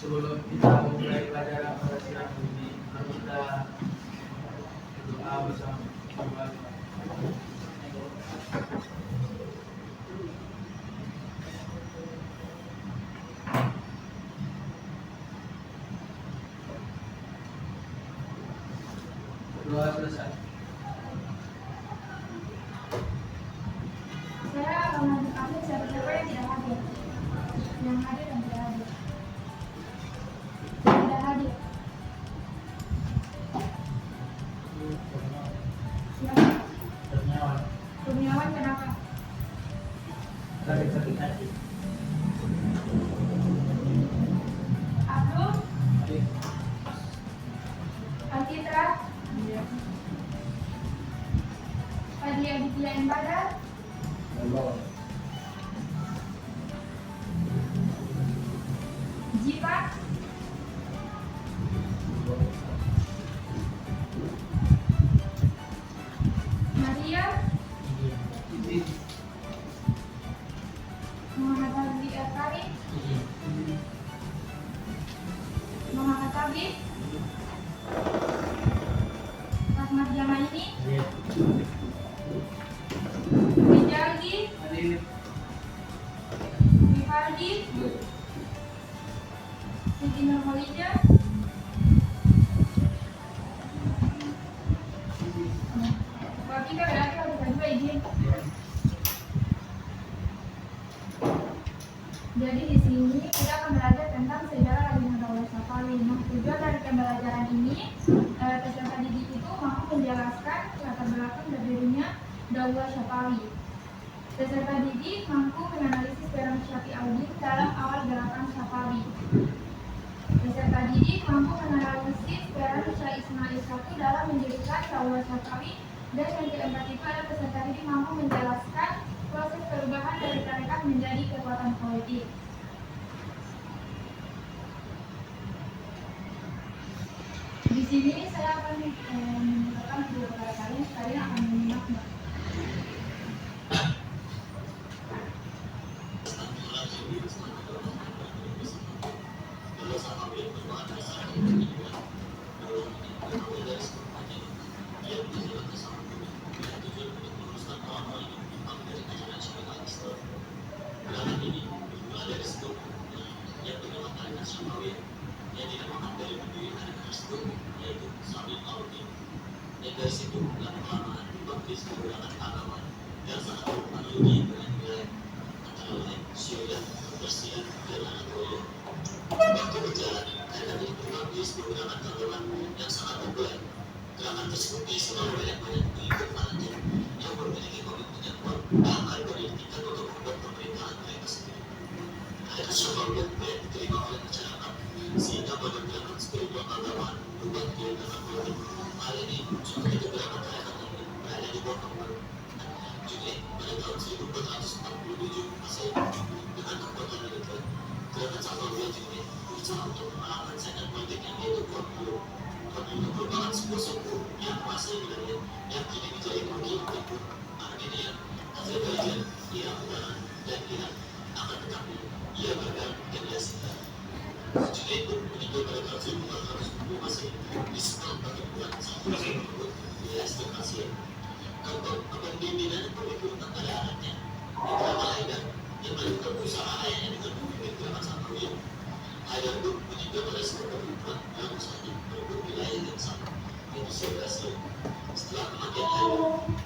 sebelum kita memulai pelajaran pada siang ini, mari kita berdoa bersama. Doa selesai. Saya mengajak siapa-siapa yang tidak hadir, yang hadir dan tidak hadir. Tidak hadir. Siapa? Kurniawan kenapa? Sakit hati. Abdul? Antitra? Fadli Aditya Embadar? Jipa? Maria? Muhammad Hazli Akari? Muhammad Tabib? Rahmat Jamaini? Rijaldi? Rivaldi? Siti Nurhaliza? Berarti harus ada izin. Jadi di sini kita akan belajar tentang sejarah Raden Daulah Safawi. Nah, tujuan dari pembelajaran ini, peserta didik itu mampu menjelaskan latar belakang berdirinya Daulah Safawi. Peserta didik mampu menganalisis peran Syafi'uddin dalam awal gerakan Safawi. Peserta didik mampu menganalisis peran Syekh Ismail I dalam mendirikan Daulah Safawi. Dan yang keempat itu adalah peserta didik mampu menjelaskan proses perubahan dari tarekat menjadi kekuatan politik. Di sini saya akan menjelaskan video kepada kalian. Kalian akan menyimaknya. Dari situ lama-lama dibaptis menggunakan tanaman yang sangat berpengaruh dengan nilai antara lain syiah, Persia, dan Anatolia. Waktu berjalan, karena dibaptis menggunakan tanaman yang sangat populer. Gerakan tersebut diisi oleh banyak-banyak pengikut fanatik yang memiliki komitmen yang kuat bahkan pendidikan untuk membuat pemerintahan mereka sendiri. Mereka coba membuat banyak diterima oleh masyarakat sehingga pada gerakan spiritual keagamaan berubah menjadi gerakan politik. Hal ini juga dikembangkan gerakan ini berada di bawah kepemimpinan Junaid pada tahun 1447 Masehi dengan kekuatan militer. Gerakan Safawiyah Junaid berusaha untuk mengalahkan saingan politiknya yaitu Qur'an. Qur'an merupakan sebuah suku yang menguasai wilayah yang kini menjadi Turki, Timur, Armenia, Azerbaijan, Irak Utara, dan Iran. Akan tetapi ia bergerak ke Asia Tenggara. Junaid pun meninggal pada tahun 1410 Masehi di sebuah pertempuran sampai merebut wilayah Asia. Untuk kepemimpinan berikutnya pada anaknya, Indra Haidar yang melakukan usaha ayahnya dengan memimpin gerakan Safawiyah. Haidar pun meninggal pada sebuah pertempuran yang usahanya merebut wilayah yang sama, yaitu Asia. Setelah kematian Haidar,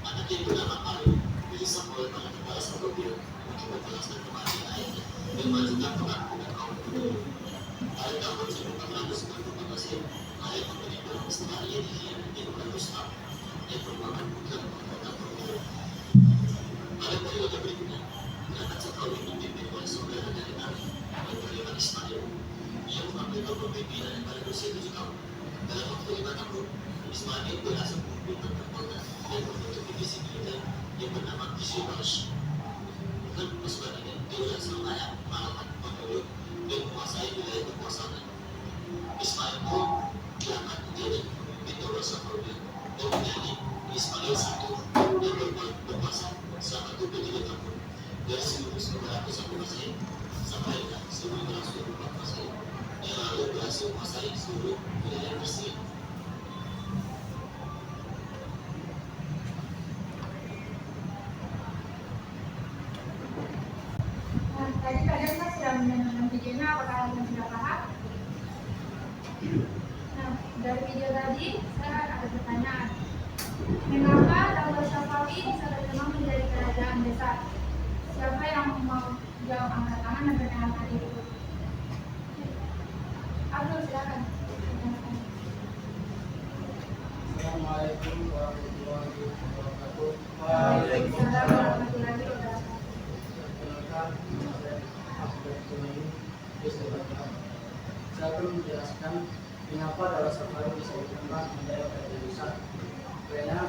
anaknya yang bernama Ali dihisap oleh para tentara Safawiyah untuk membalaskan kematian ayahnya dan melanjutkan perang dengan kaum penduduk. Pada tahun 1490 Masehi, Haidar meninggal setelah ia dikhianati oleh Rustam yang merupakan putra mahkota Persia. Pada periode berikutnya, gerakan Safawi dipimpin oleh saudara dari Ali yang bernama Ismail. Ia mengambil kepemimpinan pada usia 7 tahun. Dalam waktu 5 tahun, Ismail berhasil mengumpulkan kekuatan dan membentuk divisi militer yang bernama Kishilbash. Dengan pasukan ini, dia berhasil melayak mengalahkan penduduk dan menguasai wilayah kekuasaan. Ismail pun diangkat menjadi pemimpin Daulah Safawiyah dan menjadi Ismail I yang berkuasa selama 23 tahun dari 1901 Masehi sampai 1924 Masehi. yang lalu berhasil menguasai seluruh wilayah Persia. Nah, tadi kalian kan sudah menonton videonya, apakah kalian sudah paham? Nah, dari video tadi saya ada pertanyaan. Mengapa Daulah Syafawi bisa berkembang menjadi kerajaan besar? Siapa yang mau jawab, angkat tangan dan perkenalkan diri? Abdul, silakan. Assalamualaikum warahmatullahi wabarakatuh. Waalaikumsalam warahmatullahi wabarakatuh. Perkenalkan, nama saya Abdul Tunaini. Saya akan menjelaskan mengapa Daulah Syafawi bisa berkembang menjadi kerajaan besar. Karena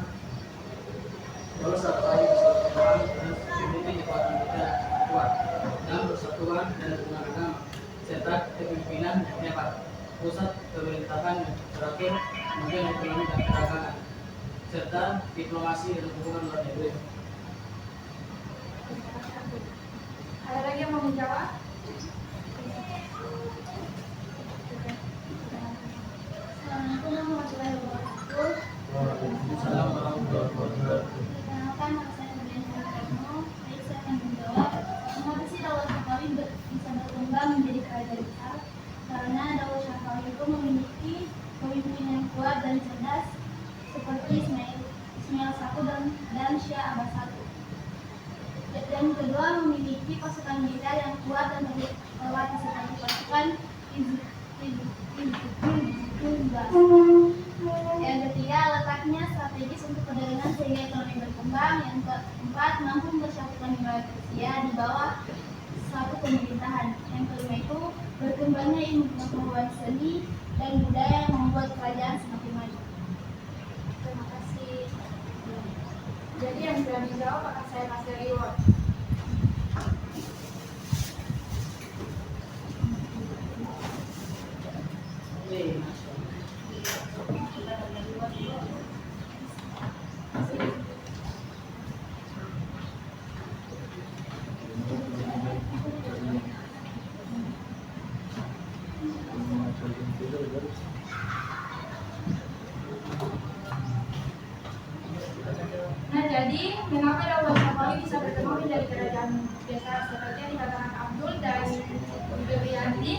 Daulah Syafawi bisa berkembang karena memiliki kekuatan militer yang kuat dan persatuan dan hubungan agama serta kepemimpinan yang hebat, pusat pemerintahan yang terakhir, kemudian ekonomi dan perdagangan, serta diplomasi dan hubungan luar negeri. Ada lagi yang mau menjawab? Assalamualaikum warahmatullahi wabarakatuh. Waalaikumsalam warahmatullahi wabarakatuh. Perkenalkan, nama saya Nurdian Sukarno. Baik, saya akan menjawab. Mengapa sih Daulah Syafawi bisa berkembang menjadi kerajaan besar? Karena Daulah Syafawi itu memiliki pemimpin yang kuat dan cerdas seperti Ismail I dan Shah Abbas I. Dan kedua, memiliki pasukan militer yang kuat dan terlatih seperti pasukan Yang ketiga, letaknya strategis untuk perdagangan sehingga ekonomi berkembang. Yang keempat, mampu mempersatukan wilayah Persia di bawah satu pemerintahan. Yang kelima itu, berkembangnya ilmu pengetahuan seni dan budaya yang membuat kerajaan semakin maju. Terima kasih. Jadi yang sudah dijawab akan saya kasih reward. Nah, jadi mengapa Daulah Syafawi bisa berkembang menjadi kerajaan besar seperti yang dikatakan Abdul dan Wiyanti?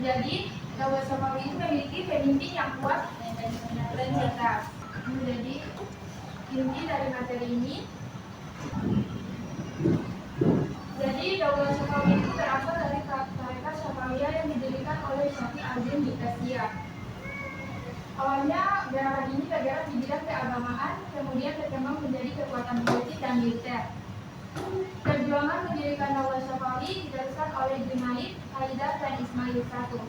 Jadi Daulah Syafawi itu memiliki pemimpin yang kuat dan cerdas. Jadi inti dari materi ini, jadi Daulah Syafawi itu berasal dari tarekat Syafawiyah yang didirikan oleh Syafi Azim di Persia. Awalnya gerakan ini bergerak di bidang keagamaan, kemudian berkembang menjadi kekuatan politik dan militer. Perjuangan mendirikan Daulah Syafawi diteruskan oleh Junaid, Haidar, dan Ismail I.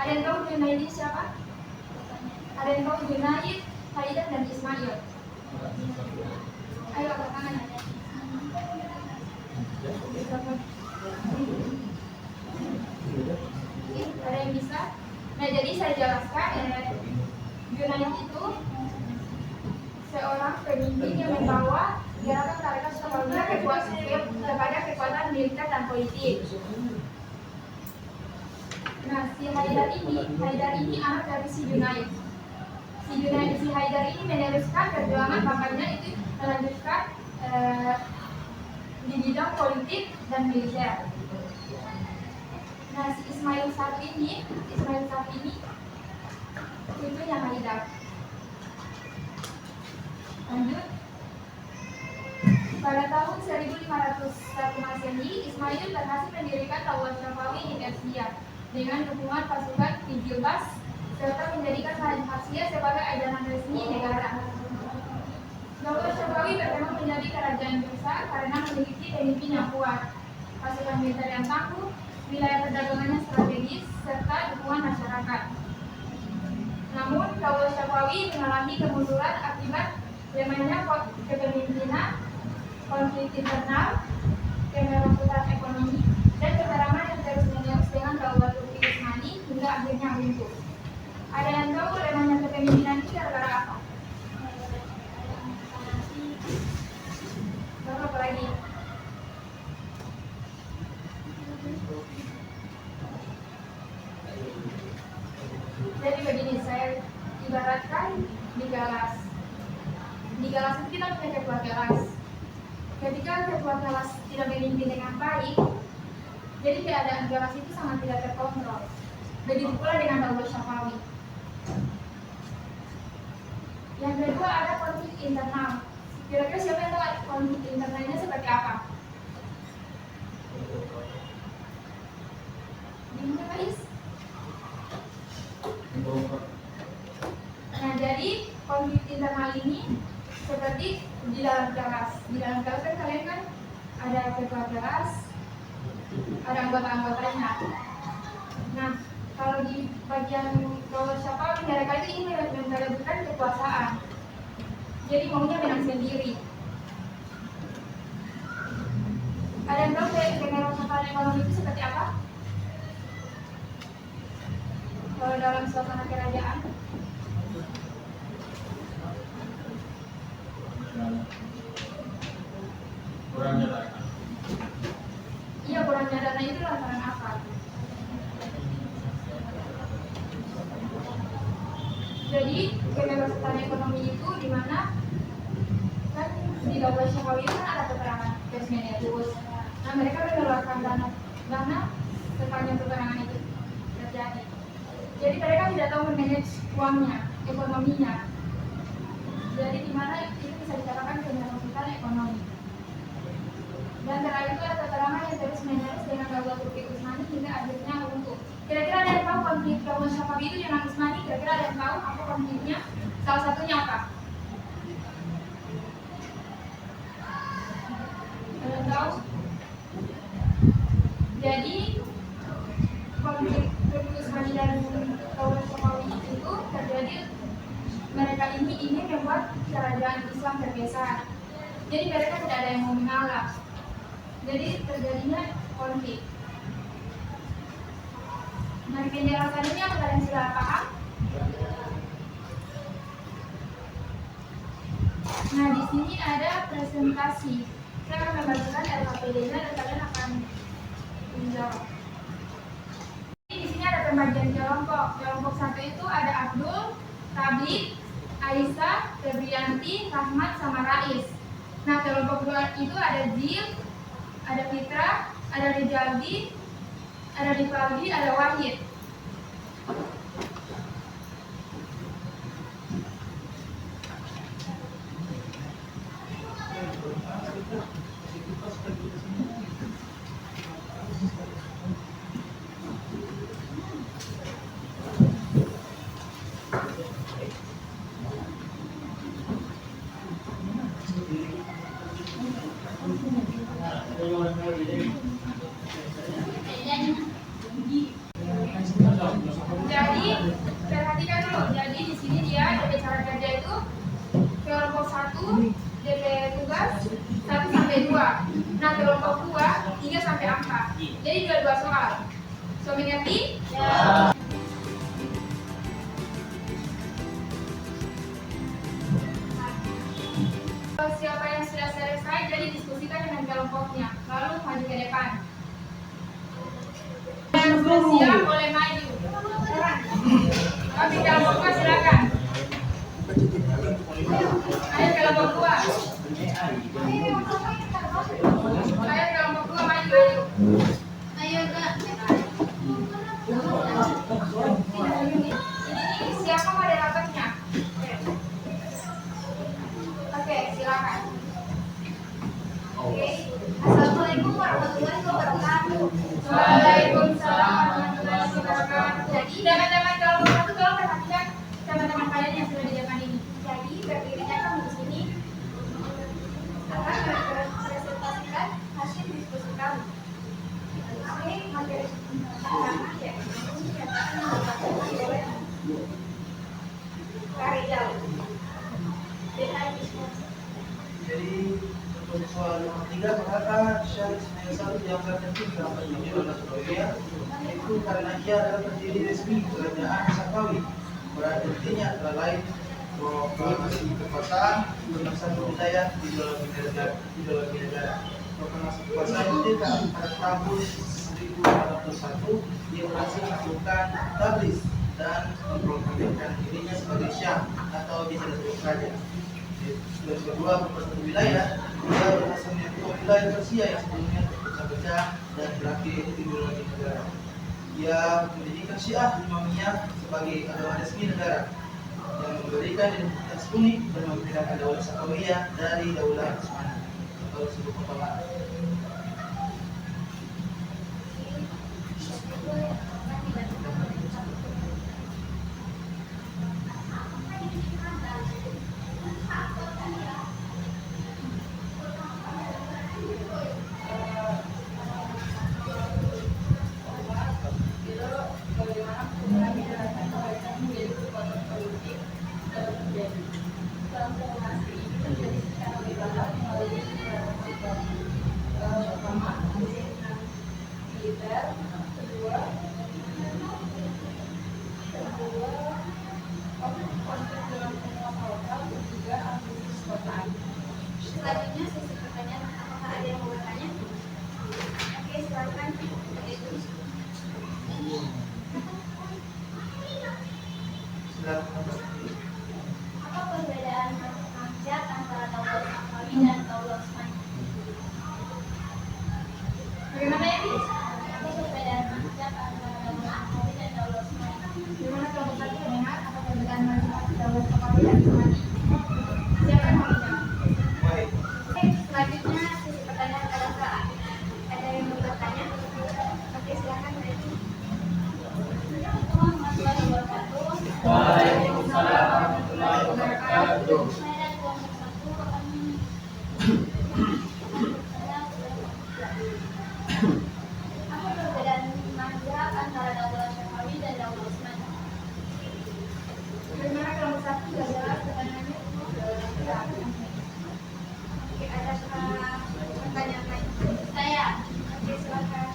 Ada yang tahu Junaid siapa? Ada yang tahu Junaid, Haidar, dan Ismail? Ayo angkat tangan. Ada yang bisa? Nah, jadi saya jelaskan. Junaid itu seorang pemimpin yang membawa gerakan tarekat Syafawiyah kepada kekuatan militer dan politik. Nah, si Haidar ini anak dari si Junaid. Si Haidar ini meneruskan perjuangan bapaknya itu melanjutkan di bidang politik dan militer. Nah, si Ismail I ini cucunya Haidar. Lanjut. Pada tahun 1501 Masehi, Ismail berhasil mendirikan Daulah Syafawi di Persia dengan dukungan pasukan Tigilbas serta menjadikan Persia sebagai ajaran resmi negara. Daulah Syafawi berkembang menjadi kerajaan besar karena memiliki pemimpin yang kuat, pasukan militer yang tangguh, wilayah perdagangannya strategis, serta dukungan masyarakat. Namun, Daulah Syafawi mengalami kemunduran akibat lemahnya kepemimpinan, konflik internal, kemerautan ekonomi, dan keterangan yang terus-menerus dengan Daulah Turki Utsmani hingga akhirnya runtuh. Ada yang tahu lemahnya kepemimpinan itu gara-gara apa? Lalu apa lagi? memimpin dengan baik, jadi keadaan Garas itu sangat tidak terkontrol. Begitu pula dengan Daulah Syafawi. Yang kedua ada konflik internal. Kira-kira siapa yang tahu konflik internalnya seperti apa? Gimana guys? Nah, jadi konflik internal ini seperti di dalam kelas. Di dalam kelas kan kalian kan ada ketua kelas, ada anggota-anggotanya. Nah, kalau di bagian Daulah Syafawi mereka itu ingin memperebutkan kekuasaan. Jadi maunya menang sendiri. Ada yang tahu kemerosotan ekonomi itu seperti apa? Kalau dalam suasana kerajaan? Kurangnya dana. Iya, kurangnya dana itu lantaran apa? Jadi kemerosotan ekonomi itu di mana kan di Daulah Syafawi itu kan ada peperangan terus. Nah, mereka mengeluarkan dana sepanjang peperangan itu terjadi. Jadi mereka tidak tahu memanage uangnya, ekonominya. Jadi di mana itu bisa dikatakan kemerosotan ekonomi. Dan terakhir itu ada peperangan yang terus menerus dengan Daulah Turki Utsmani hingga akhirnya runtuh. Kira-kira ada yang tahu konflik Daulah Syafawi itu dengan Utsmani? Kira-kira ada yang tahu apa konfliknya? Salah satunya apa? Ada yang tahu? Jadi konflik Turki Utsmani dan Daulah Syafawi itu terjadi, mereka ini ingin membuat kerajaan Islam tergeser. Jadi mereka tidak ada yang mau mengalah. Jadi terjadinya konflik. Nah, penjelasannya apa kalian sudah paham? Nah, di sini ada presentasi. Saya akan membacakan LKPD-nya dan kalian akan menjawab. Di sini ada pembagian kelompok. Kelompok 1 itu ada Abdul, Tablik, Aisyah, Febrianti, Rahmat, sama Rais. Nah, kelompok 2 itu ada Jil, ada Fitra, ada Rijaldi, ada Rivaldi, ada Wahid. Jadi perhatikan dulu. Jadi di sini dia DP cara kerja itu kelompok 1 DP tugas 1 sampai 2. Nah, kelompok 2 3 sampai 4. Jadi 2 soal. So mengerti? Ya. Siapa yang sudah selesai, jadi diskusikan dengan kelompoknya. Lalu maju ke depan. Yang sudah siap boleh maju. Oke, kelompok 2 silakan. Ayo kelompok 2. Ayo kelompok 2 maju, ayo. Ayo Kak. Ini siapa moderatornya? Oke, silakan. Oke. Assalamualaikum warahmatullahi wabarakatuh. Waalaikumsalam warahmatullahi wabarakatuh. Jadi teman-teman kelompok 1 tolong perhatikan teman-teman kalian yang sudah di depan ini. Jadi berdirinya kamu di sini akan mempresentasikan hasil diskusi kamu. Oke, materi pertama ya. Karya. Jadi untuk soal yang ketiga, mengapa Syekh Ismail Sabri dianggap penting dalam perjanjian Daulah Syafawi? Itu karena ia adalah pendiri resmi kerajaan Syafawi. Berarti artinya antara lain proklamasi kekuasaan tentang satu wilayah di dalam negara. Proklamasi kekuasaan itu pada tahun 1941 dia berhasil melakukan tablis dan memproklamirkan dirinya sebagai Syah atau bisa disebut raja. Yang kedua, beberapa wilayah dia berhasil menyatukan wilayah Persia yang sebelumnya Syariah dan beraktif ideologi negara. Ia mendirikan Syiah Imamiyah sebagai agama resmi negara yang memberikan identitas unik dan membedakan Daulah Safawiyah dari Daulah Utsmaniyah atau sebuah kepala. Selanjutnya sesi pertanyaan, apakah ada yang mau bertanya? Oke, silakan. Apa perbedaan mazhab antara Daulah Safawi dan Daulah Utsmaniyah? Bagaimana ini? Apa perbedaan mazhab antara Daulah Safawi dan Daulah Utsmaniyah? Bagaimana kelompok satu mendengar apa perbedaan mazhab Daulah Safawi dan Utsmani? Siapa yang mau menjawab? Baik. Oke, selanjutnya sesi pertanyaan, adakah ada yang mau bertanya? Oke, silakan. Assalamualaikum warahmatullahi wabarakatuh. Waalaikumsalam warahmatullahi wabarakatuh. Saya dari kelompok satu akan apa perbedaan mazhab antara Daulah Safawi dan Daulah Utsmaniyah? Bagaimana kelompok satu sudah jelas pertanyaannya? Oke, ada pertanyaan lain? Saya. Oke, silakan.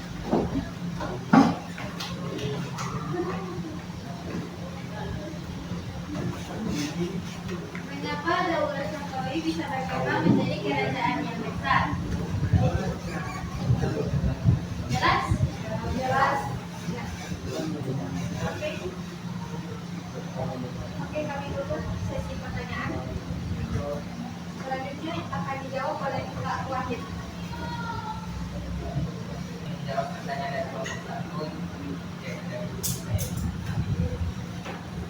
Mengapa Daulah Safawi bisa berkembang menjadi kerajaan yang besar? Jelas? Jelas. Oke. Oke, kami tutup sesi pertanyaan. Selanjutnya akan dijawab oleh Pak Wahid. Menjawab pertanyaan dari kelompok satu,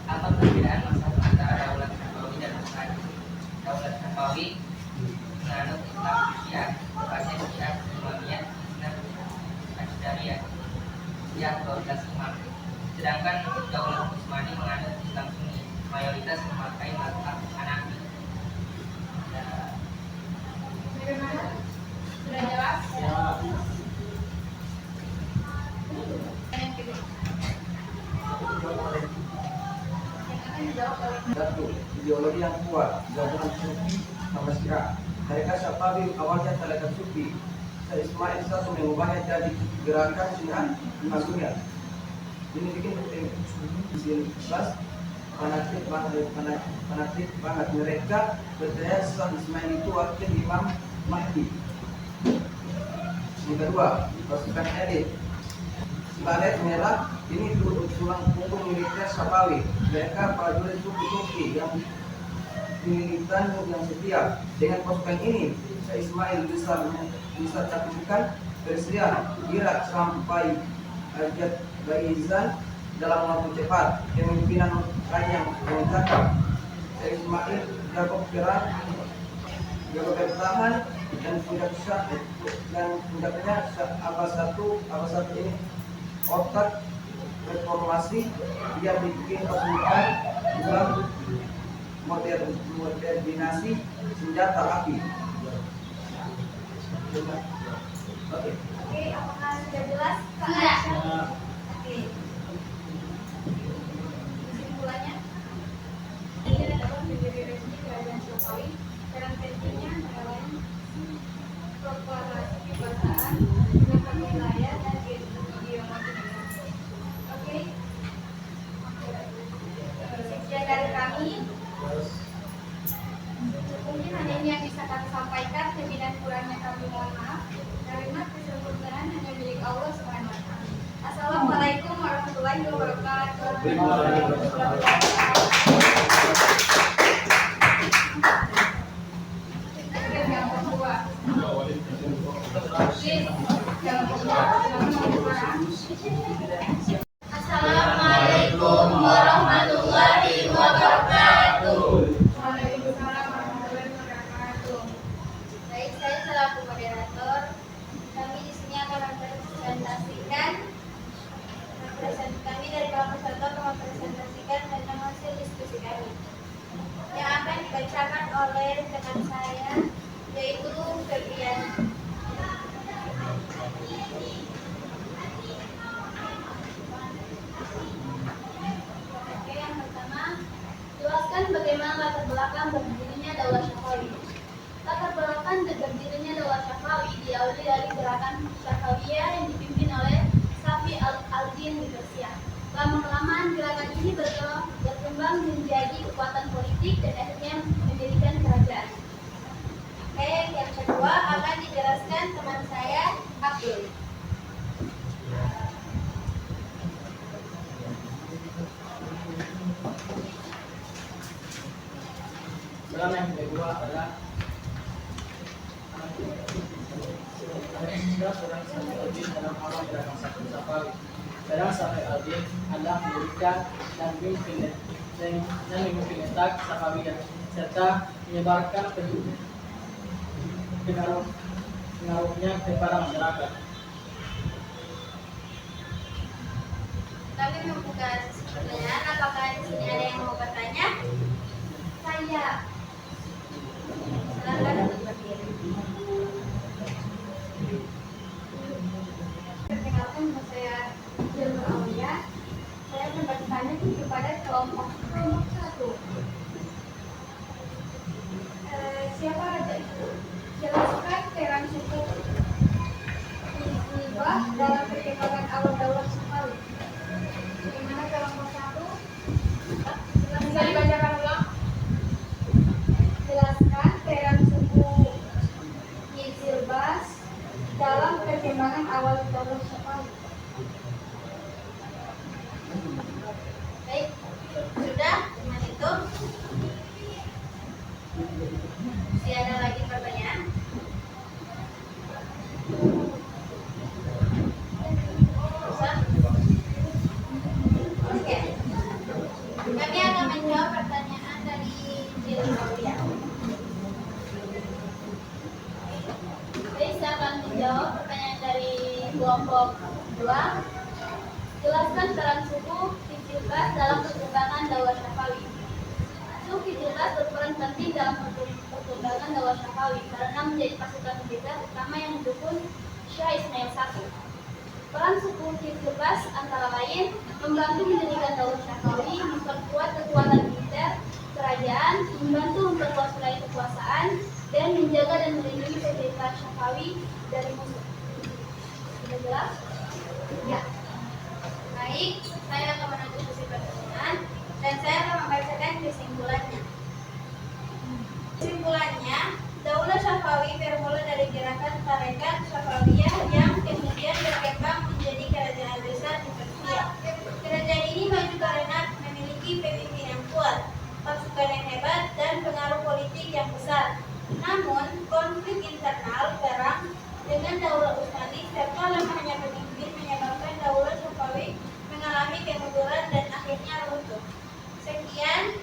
apa perbedaan mazhab antara Daulah Safawi dan Utsmani? Daulah Safawi menganut Islam Syiah, tepatnya Syiah Imamiyah Islam Asy'ariyah yang 12 imam. Sedangkan Daulah Utsmani menganut Islam Sunni, mayoritas memakai mazhab Hanafi. Bagaimana? Sudah jelas? Yang kedua. Yang akan dijawab oleh Satu, ideologi yang kuat, gabungan Sufi sama Syiah. Mereka Safawi awalnya tarikat Sufi. Syekh Ismail satu mengubahnya jadi gerakan Syiah Imamiyah. Ini bikin penting. Di sini kelas fanatik banget mereka percaya Syekh Ismail itu wakil Imam Mahdi. Yang kedua, pasukan elit. Balet merah ini tulang punggung militer Safawi. Mereka prajurit suku yang militan yang setia. Dengan pasukan ini, Syekh Ismail bisa cakupan Persia, Irak sampai Azerbaijan dalam waktu cepat. Kepemimpinan yang mencakap. Syekh Ismail jago perang, jago bertahan dan puncaknya abad satu ini otak reformasi. Dia bikin pasukan dalam modernisasi senjata api. Oke. Oke, apakah sudah jelas? Sudah. Oke. Kesimpulannya, ini adalah pendiri resmi kerajaan Safawi. Dalam versinya adalah proklamasi kebangsaan dengan wilayah dan ideologi. Oke. Sekian dari kami. Mungkin hanya ini yang bisa kami sampaikan. Lebih dan kurangnya kami mohon maaf. Karena kesempurnaan hanya milik Allah SWT. Assalamualaikum warahmatullahi wabarakatuh. Jangan lupa. Assalamualaikum warahmatullahi wabarakatuh. Waalaikumsalam warahmatullahi wabarakatuh. Baik, saya selaku moderator. Kami di sini akan mempresentasikan kami dari kelompok 1 akan mempresentasikan tentang hasil diskusi kami yang akan dibacakan oleh rekan saya, yaitu Febrian. Oke, yang pertama, jelaskan bagaimana latar belakang berdirinya Daulah Syafawi. Latar belakang berdirinya Daulah Syafawi diawali dari gerakan Syafawiyah yang dipimpin oleh Safi al-Din di Persia. Lama-kelamaan gerakan ini berkembang menjadi kekuatan politik dan akhirnya mendirikan kerajaan. Oke, yang kedua akan dijelaskan teman saya, Abdul. Dalam yang kedua adalah seorang Safi al-Din dalam awal gerakan Safawi. Seorang Safi al-Din adalah mendirikan dan memimpin letak Safawiyah serta menyebarkan pengaruhnya kepada masyarakat. Kami membuka sesi pertanyaan. Apakah di sini ada yang mau bertanya? Saya. Silakan untuk berdiri. Perkenalkan, nama saya Jalur Aulia. Saya akan bertanya kepada kelompok 1. Siapa raja itu? Jelaskan peran suku Hizbah dalam perkembangan awal Daulah Syafawi. Bagaimana kelompok 1? Bisa dibacakan ulang? Jelaskan peran suku Hizbah dalam perkembangan awal Daulah Syafawi. Baik, sudah dengan itu. Masih ada lagi pertanyaan? Bisa? Oke. Kami akan menjawab pertanyaan dari Jill Aulia. Baik, saya akan menjawab pertanyaan dari kelompok 2. Jelaskan peran suku Hizbah dalam perkembangan Daulah Syafawi. Suku Hizbah berperan penting dalam perkembangan Daulah Syafawi karena menjadi pasukan militer utama yang mendukung Syah Ismail I. Peran suku Hizbah antara lain membantu mendirikan Daulah Syafawi, memperkuat kekuatan militer kerajaan, membantu memperluas wilayah kekuasaan, dan menjaga dan melindungi pemerintahan Syafawi dari musuh. Sudah jelas? Ya. Baik, saya akan menuju sesi pertanyaan dan saya akan membacakan kesimpulannya. Kesimpulannya, Daulah Syafawi bermula dari gerakan tarekat Syafawiyah yang kemudian berkembang menjadi kerajaan besar di Persia. Kerajaan ini maju karena memiliki pemimpin yang kuat, pasukan yang hebat, dan pengaruh politik yang besar. Namun, konflik internal perang dengan Daulah Utsmani serta lemahnya pemimpin menyebabkan Daulah Syafawi mengalami kemunduran dan akhirnya runtuh. Sekian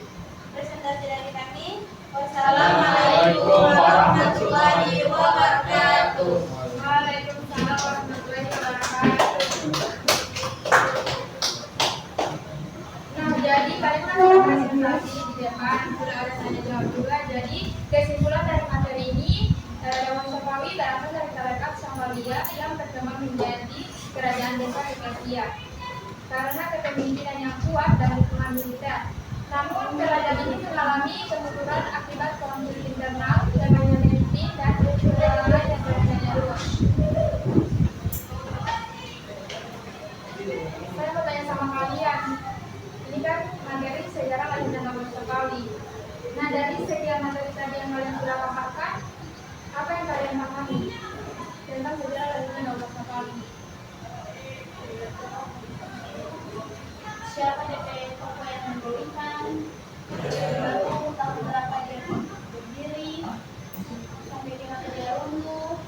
presentasi dari kami. Wassalamualaikum warahmatullahi wabarakatuh. Waalaikumsalam warahmatullahi wabarakatuh. Nah, jadi balik lagi ke presentasi di depan sudah ada tanya jawab juga. Jadi kesimpulan dari materi ini, Daulah Syafawi berasal dari tarekat Syafawiyah yang berkembang menjadi kerajaan besar di Persia karena kepemimpinan yang kuat dan dukungan militer. Namun kerajaan ini mengalami kemunduran akibat konflik internal, lemahnya pemimpin, dan kecurangan yang berjalannya luas. Saya mau tanya sama kalian, ini kan materi sejarah lanjutan Daulah Syafawi. Nah, dari sekian materi tadi yang kalian sudah paparkan, apa yang kalian pahami tentang sejarah lanjutan Daulah Syafawi? Siapa DP tokoh yang mendirikan, tahun berapa dia berdiri, sampai di mana dia runtuh.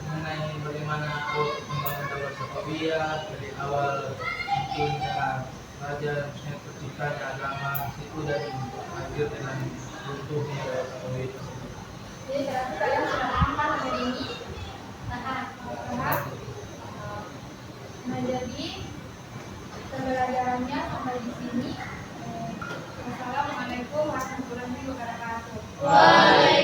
Mengenai bagaimana perkembangan daulah Safawiyah dari awal munculnya raja terciptanya agama itu dan akhir dengan runtuhnya daulah Safawiyah tersebut. Jadi berarti kalian sudah paham kan hari ini? Paham. Nah jadi pembelajarannya sampai di sini. Wassalamualaikum warahmatullahi wabarakatuh.